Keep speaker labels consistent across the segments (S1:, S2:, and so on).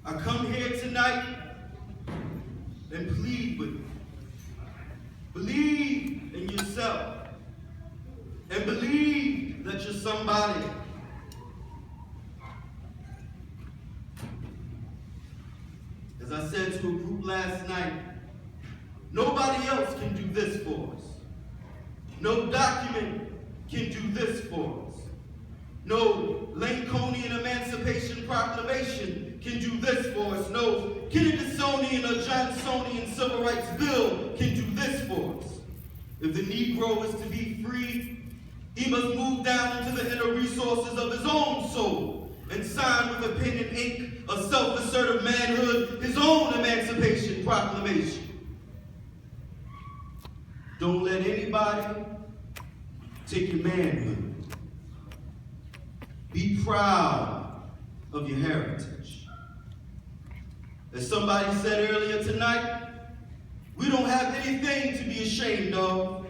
S1: I come here tonight and plead with you. Believe in yourself and believe that you're somebody. As I said to a group last night, nobody else can do this for us. No document can do this for us. No Lincolnian Emancipation Proclamation can do this for us. No Kennedysonian or Johnsonian Civil Rights Bill can do this for us. If the Negro is to be free, he must move down into the inner resources of his own soul and sign with a pen and ink of self-assertive manhood his own Emancipation Proclamation. Don't let anybody take your manhood. Be proud of your heritage. As somebody said earlier tonight, we don't have anything to be ashamed of.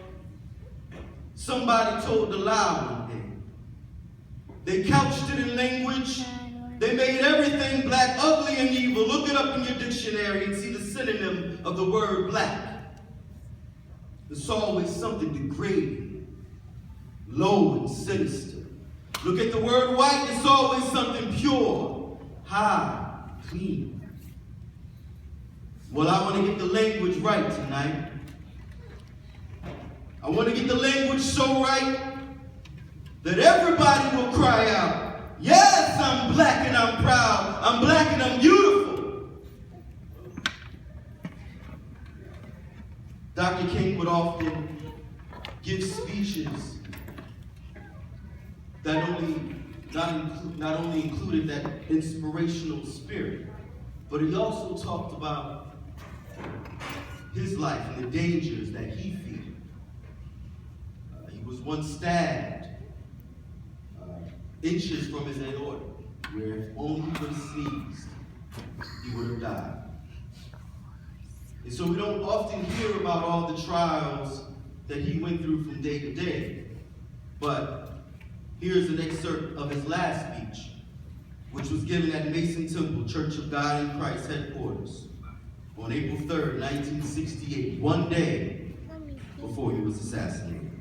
S1: Somebody told the lie one day. They couched it in language. They made everything black, ugly, and evil. Look it up in your dictionary and see the synonym of the word black. It's always something degrading, low, and sinister. Look at the word white, it's always something pure, high, clean. Well, I want to get the language right tonight. I want to get the language so right that everybody will cry out, yes, I'm black and I'm proud. I'm black and I'm beautiful. Dr. King would often give speeches that not only included that inspirational spirit, but he also talked about his life and the dangers that he feared. He was once stabbed inches from his aorta, where if only he would have sneezed, he would have died. And so we don't often hear about all the trials that he went through from day to day, but here's an excerpt of his last speech, which was given at Mason Temple, Church of God in Christ headquarters on April 3rd, 1968, one day before he was assassinated.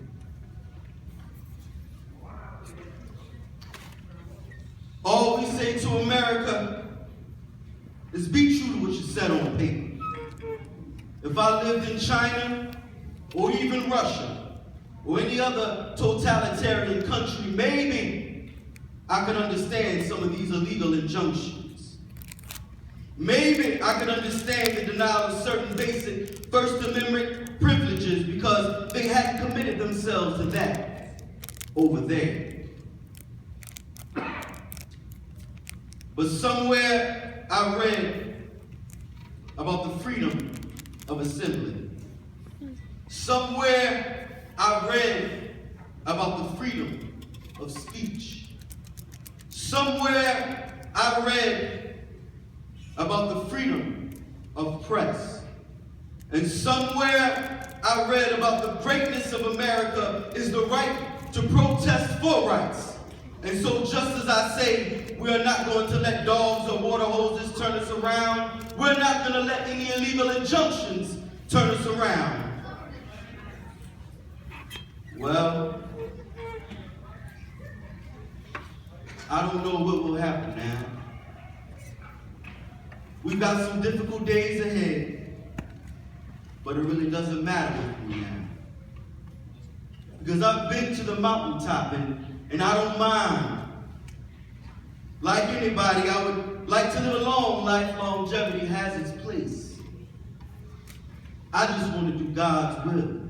S1: All we say to America is be true to what you said on paper. If I lived in China or even Russia, or any other totalitarian country, maybe I could understand some of these illegal injunctions. Maybe I could understand the denial of certain basic First Amendment privileges because they hadn't committed themselves to that over there. But somewhere I read about the freedom of assembly. Somewhere I read about the freedom of speech. Somewhere I read about the freedom of press. And somewhere I read about the greatness of America is the right to protest for rights. And so just as I say, we're not going to let dogs or water hoses turn us around, we're not going to let any illegal injunctions turn us around. Well, I don't know what will happen now. We've got some difficult days ahead, but it really doesn't matter with me now. Because I've been to the mountaintop and I don't mind. Like anybody, I would like to live a long life. Longevity has its place. I just want to do God's will.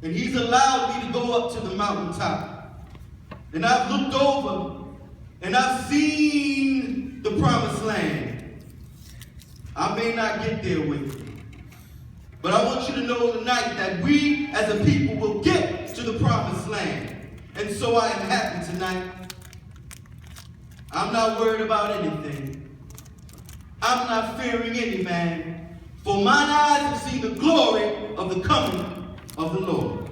S1: And he's allowed me to go up to the mountaintop. And I've looked over and I've seen the promised land. I may not get there with you, but I want you to know tonight that we as a people will get to the promised land. And so I am happy tonight. I'm not worried about anything. I'm not fearing any man. For mine eyes have seen the glory of the coming of the Lord.